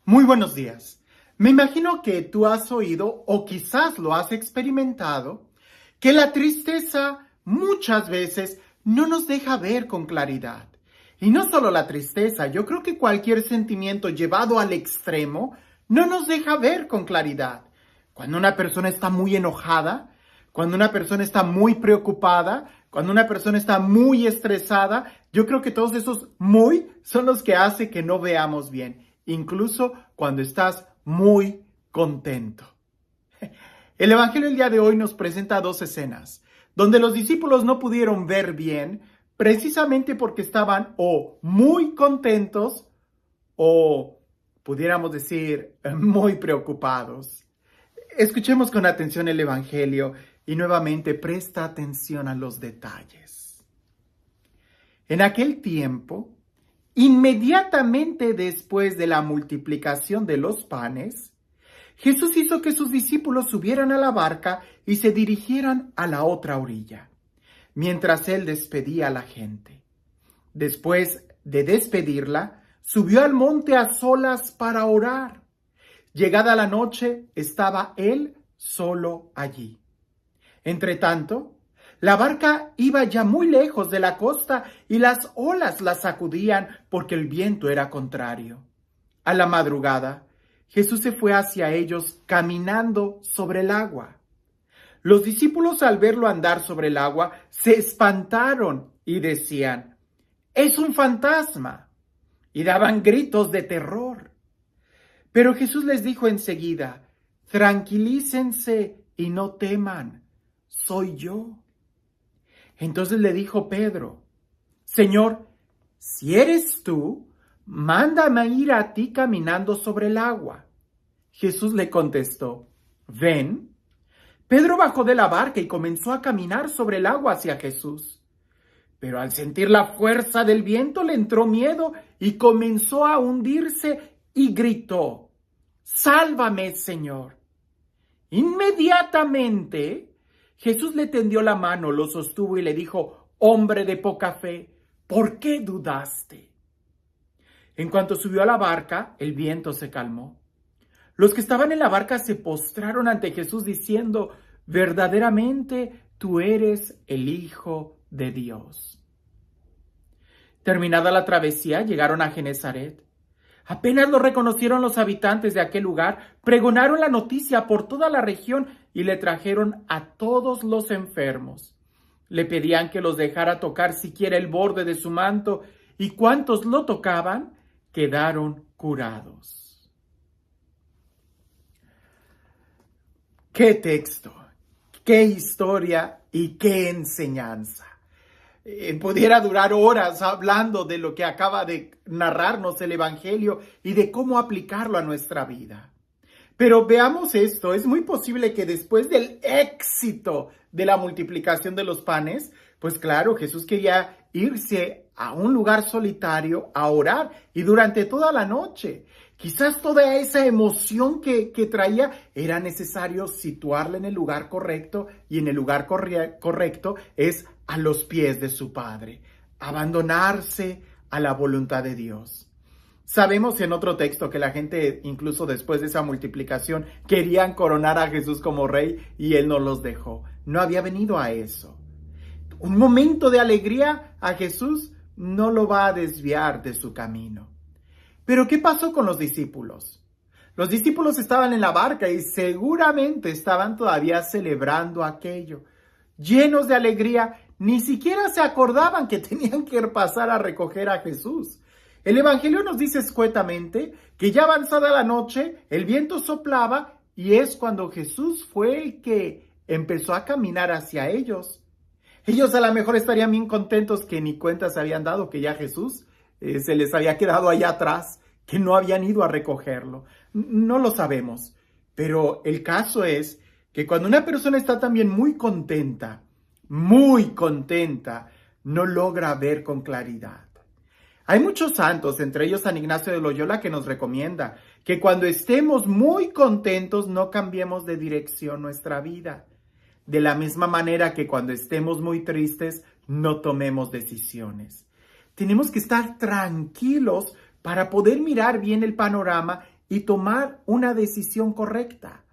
Muy buenos días. Me imagino que tú has oído o quizás lo has experimentado, que la tristeza muchas veces no nos deja ver con claridad. Y no solo la tristeza, yo creo que cualquier sentimiento llevado al extremo no nos deja ver con claridad. Cuando una persona está muy enojada, cuando una persona está muy preocupada, cuando una persona está muy estresada, yo creo que todos esos muy son los que hacen que no veamos bien, incluso cuando estás muy contento. El Evangelio del día de hoy nos presenta dos escenas, donde los discípulos no pudieron ver bien, precisamente porque estaban o muy contentos o, pudiéramos decir, muy preocupados. Escuchemos con atención el Evangelio y nuevamente presta atención a los detalles. En aquel tiempo, inmediatamente después de la multiplicación de los panes, Jesús hizo que sus discípulos subieran a la barca y se dirigieran a la otra orilla, mientras él despedía a la gente. Después de despedirla, subió al monte a solas para orar. Llegada la noche, estaba él solo allí. Entretanto, la barca iba ya muy lejos de la costa y las olas la sacudían porque el viento era contrario. A la madrugada, Jesús se fue hacia ellos caminando sobre el agua. Los discípulos, al verlo andar sobre el agua, se espantaron y decían: «¡Es un fantasma!» y daban gritos de terror. Pero Jesús les dijo enseguida: «Tranquilícense y no teman, soy yo». Entonces le dijo Pedro: «Señor, si eres tú, mándame ir a ti caminando sobre el agua». Jesús le contestó: «Ven». Pedro bajó de la barca y comenzó a caminar sobre el agua hacia Jesús. Pero al sentir la fuerza del viento le entró miedo y comenzó a hundirse y gritó: «¡Sálvame, Señor!». Inmediatamente Jesús le tendió la mano, lo sostuvo y le dijo: «Hombre de poca fe, ¿por qué dudaste?». En cuanto subió a la barca, el viento se calmó. Los que estaban en la barca se postraron ante Jesús diciendo: «Verdaderamente tú eres el Hijo de Dios». Terminada la travesía, llegaron a Genezaret. Apenas lo reconocieron los habitantes de aquel lugar, pregonaron la noticia por toda la región y le trajeron a todos los enfermos. Le pedían que los dejara tocar siquiera el borde de su manto, y cuantos lo tocaban quedaron curados. ¡Qué texto! ¡Qué historia y qué enseñanza! Pudiera durar horas hablando de lo que acaba de narrarnos el Evangelio y de cómo aplicarlo a nuestra vida. Pero veamos esto, es muy posible que después del éxito de la multiplicación de los panes, pues claro, Jesús quería irse a un lugar solitario a orar y durante toda la noche. Quizás toda esa emoción que traía era necesario situarla en el lugar correcto, y en el lugar correcto es a los pies de su Padre, abandonarse a la voluntad de Dios. Sabemos en otro texto que la gente, incluso después de esa multiplicación, querían coronar a Jesús como rey y él no los dejó. No había venido a eso. Un momento de alegría a Jesús no lo va a desviar de su camino. Pero ¿qué pasó con los discípulos? Los discípulos estaban en la barca y seguramente estaban todavía celebrando aquello. Llenos de alegría, ni siquiera se acordaban que tenían que pasar a recoger a Jesús. El Evangelio nos dice escuetamente que ya avanzada la noche, el viento soplaba y es cuando Jesús fue el que empezó a caminar hacia ellos. Ellos a lo mejor estarían bien contentos que ni cuenta se habían dado que ya Jesús se les había quedado allá atrás, que no habían ido a recogerlo. No lo sabemos, pero el caso es que cuando una persona está también muy contenta, no logra ver con claridad. Hay muchos santos, entre ellos San Ignacio de Loyola, que nos recomienda que cuando estemos muy contentos no cambiemos de dirección nuestra vida. De la misma manera que cuando estemos muy tristes no tomemos decisiones. Tenemos que estar tranquilos para poder mirar bien el panorama y tomar una decisión correcta.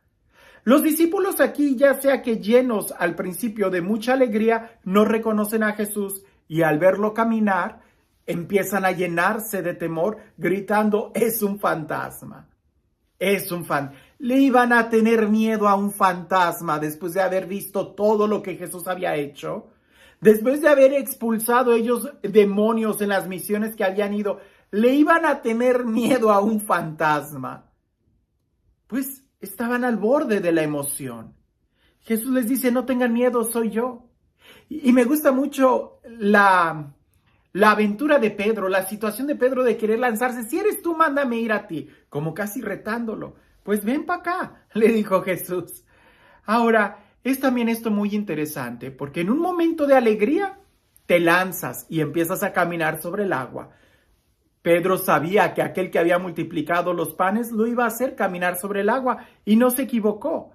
Los discípulos aquí, ya sea que llenos al principio de mucha alegría, no reconocen a Jesús y al verlo caminar, empiezan a llenarse de temor, gritando, es un fantasma. Es un fantasma. Le iban a tener miedo a un fantasma después de haber visto todo lo que Jesús había hecho. Después de haber expulsado ellos demonios en las misiones que habían ido, le iban a tener miedo a un fantasma. Pues estaban al borde de la emoción. Jesús les dice, no tengan miedo, soy yo. Y me gusta mucho la aventura de Pedro, la situación de Pedro de querer lanzarse. Si eres tú, mándame ir a ti, como casi retándolo. Pues ven para acá, le dijo Jesús. Ahora, es también esto muy interesante, porque en un momento de alegría te lanzas y empiezas a caminar sobre el agua. Pedro sabía que aquel que había multiplicado los panes lo iba a hacer caminar sobre el agua y no se equivocó.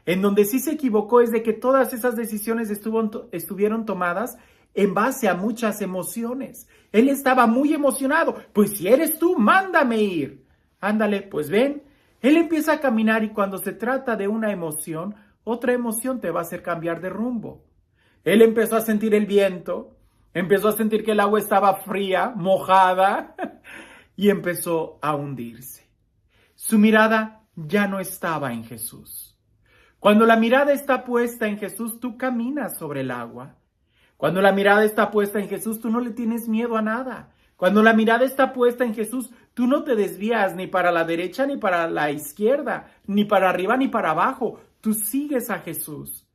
En donde sí se equivocó es de que todas esas decisiones estuvieron tomadas en base a muchas emociones. Él estaba muy emocionado. Pues si eres tú, mándame ir. Ándale, pues ven. Él empieza a caminar y cuando se trata de una emoción, otra emoción te va a hacer cambiar de rumbo. Él empezó a sentir el viento, empezó a sentir que el agua estaba fría, mojada, y empezó a hundirse. Su mirada ya no estaba en Jesús. Cuando la mirada está puesta en Jesús, tú caminas sobre el agua. Cuando la mirada está puesta en Jesús, tú no le tienes miedo a nada. Cuando la mirada está puesta en Jesús, tú no te desvías ni para la derecha ni para la izquierda, ni para arriba ni para abajo. Tú sigues a Jesús.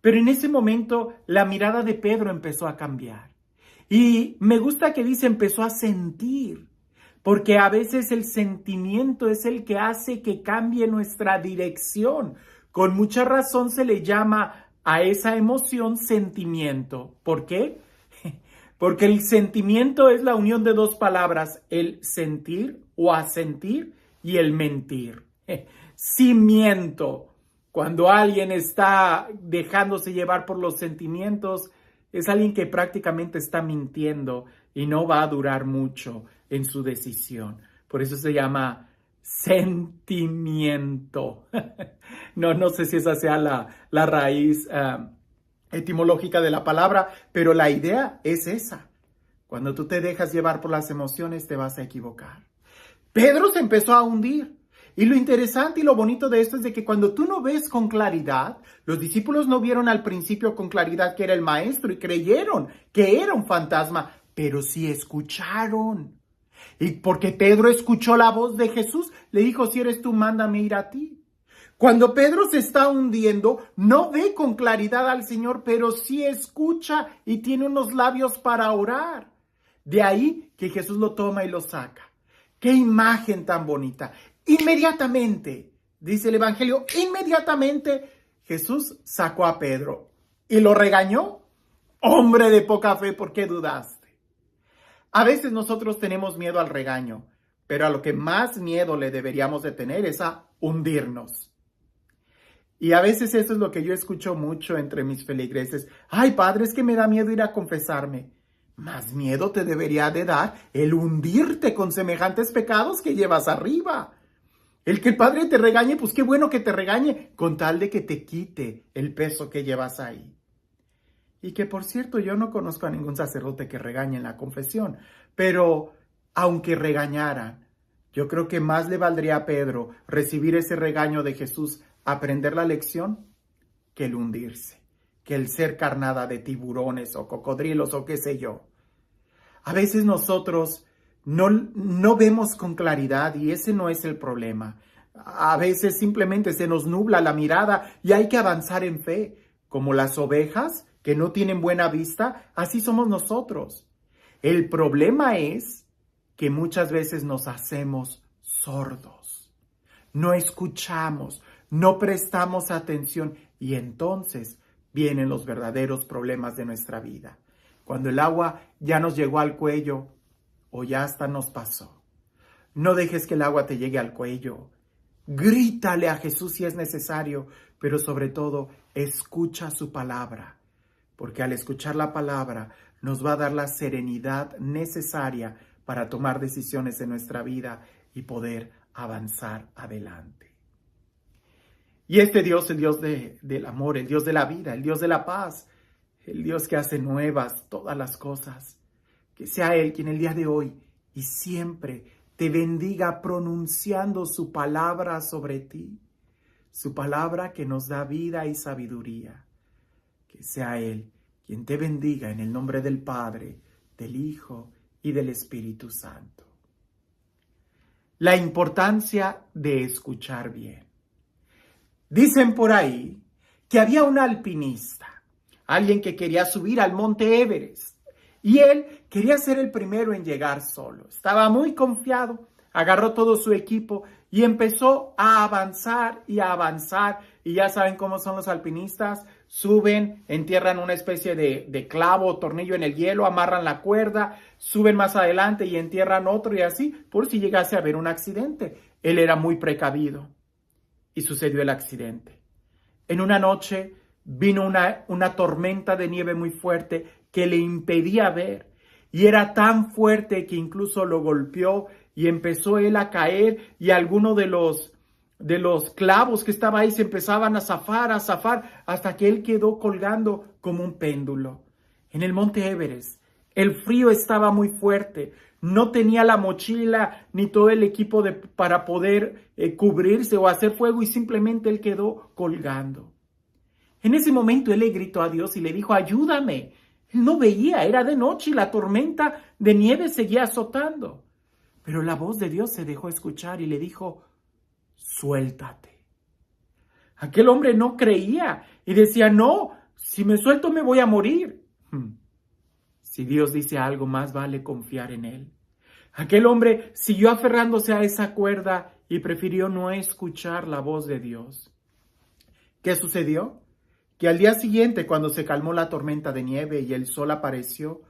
Pero en ese momento la mirada de Pedro empezó a cambiar. Y me gusta que dice empezó a sentir, porque a veces el sentimiento es el que hace que cambie nuestra dirección. Con mucha razón se le llama a esa emoción sentimiento. ¿Por qué? Porque el sentimiento es la unión de dos palabras, el sentir o asentir y el mentir. Sí miento. Cuando alguien está dejándose llevar por los sentimientos, es alguien que prácticamente está mintiendo y no va a durar mucho en su decisión. Por eso se llama sentimiento. No sé si esa sea la raíz etimológica de la palabra, pero la idea es esa. Cuando tú te dejas llevar por las emociones, te vas a equivocar. Pedro se empezó a hundir. Y lo interesante y lo bonito de esto es de que cuando tú no ves con claridad, los discípulos no vieron al principio con claridad que era el maestro y creyeron que era un fantasma, pero sí escucharon. Y porque Pedro escuchó la voz de Jesús, le dijo, si eres tú, mándame ir a ti. Cuando Pedro se está hundiendo, no ve con claridad al Señor, pero sí escucha y tiene unos labios para orar. De ahí que Jesús lo toma y lo saca. ¡Qué imagen tan bonita! Inmediatamente, dice el Evangelio, inmediatamente Jesús sacó a Pedro y lo regañó. Hombre de poca fe, ¿por qué dudaste? A veces nosotros tenemos miedo al regaño, pero a lo que más miedo le deberíamos de tener es a hundirnos. Y a veces eso es lo que yo escucho mucho entre mis feligreses. Ay, padre, es que me da miedo ir a confesarme. Más miedo te debería de dar el hundirte con semejantes pecados que llevas arriba. El que el padre te regañe, pues qué bueno que te regañe, con tal de que te quite el peso que llevas ahí. Y que por cierto, yo no conozco a ningún sacerdote que regañe en la confesión, pero aunque regañaran, yo creo que más le valdría a Pedro recibir ese regaño de Jesús, aprender la lección, que el hundirse, que el ser carnada de tiburones o cocodrilos o qué sé yo. A veces nosotros no vemos con claridad y ese no es el problema. A veces simplemente se nos nubla la mirada y hay que avanzar en fe. Como las ovejas que no tienen buena vista, así somos nosotros. El problema es que muchas veces nos hacemos sordos. No escuchamos, no prestamos atención y entonces vienen los verdaderos problemas de nuestra vida. Cuando el agua ya nos llegó al cuello o ya hasta nos pasó. No dejes que el agua te llegue al cuello. Grítale a Jesús si es necesario, pero sobre todo escucha su palabra, porque al escuchar la palabra nos va a dar la serenidad necesaria para tomar decisiones en nuestra vida y poder avanzar adelante. Y este Dios, el Dios del amor, el Dios de la vida, el Dios de la paz, el Dios que hace nuevas todas las cosas, que sea Él quien el día de hoy y siempre te bendiga pronunciando su palabra sobre ti, su palabra que nos da vida y sabiduría. Que sea Él quien te bendiga en el nombre del Padre, del Hijo y del Espíritu Santo. La importancia de escuchar bien. Dicen por ahí que había un alpinista, alguien que quería subir al monte Everest, y él quería ser el primero en llegar solo. Estaba muy confiado, agarró todo su equipo y empezó a avanzar y a avanzar. Y ya saben cómo son los alpinistas, suben, entierran una especie de clavo o tornillo en el hielo, amarran la cuerda, suben más adelante y entierran otro y así, por si llegase a haber un accidente. Él era muy precavido y sucedió el accidente. En una noche vino una tormenta de nieve muy fuerte que le impedía ver, y era tan fuerte que incluso lo golpeó y empezó él a caer, y algunos de los clavos que estaba ahí se empezaban a zafar, hasta que él quedó colgando como un péndulo. En el monte Everest, el frío estaba muy fuerte, no tenía la mochila ni todo el equipo para poder cubrirse o hacer fuego, y simplemente él quedó colgando. En ese momento él le gritó a Dios y le dijo: ayúdame. Él no veía, era de noche y la tormenta de nieve seguía azotando. Pero la voz de Dios se dejó escuchar y le dijo: suéltate. Aquel hombre no creía y decía: no, si me suelto me voy a morir. Si Dios dice algo, más vale confiar en Él. Aquel hombre siguió aferrándose a esa cuerda y prefirió no escuchar la voz de Dios. ¿Qué sucedió? Que al día siguiente, cuando se calmó la tormenta de nieve y el sol apareció,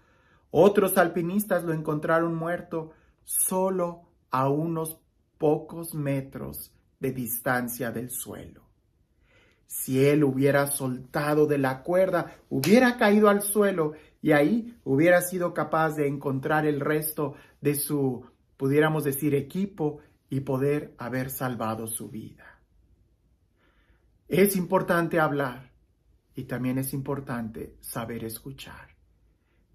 otros alpinistas lo encontraron muerto solo a unos pocos metros de distancia del suelo. Si él hubiera soltado de la cuerda, hubiera caído al suelo y ahí hubiera sido capaz de encontrar el resto de su, pudiéramos decir, equipo y poder haber salvado su vida. Es importante hablar y también es importante saber escuchar.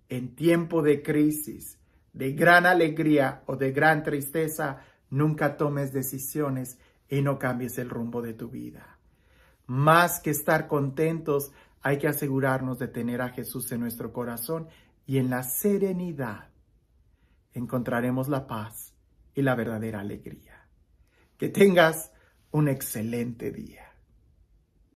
En tiempo de crisis, de gran alegría o de gran tristeza, nunca tomes decisiones y no cambies el rumbo de tu vida. Más que estar contentos, hay que asegurarnos de tener a Jesús en nuestro corazón, y en la serenidad encontraremos la paz y la verdadera alegría. Que tengas un excelente día.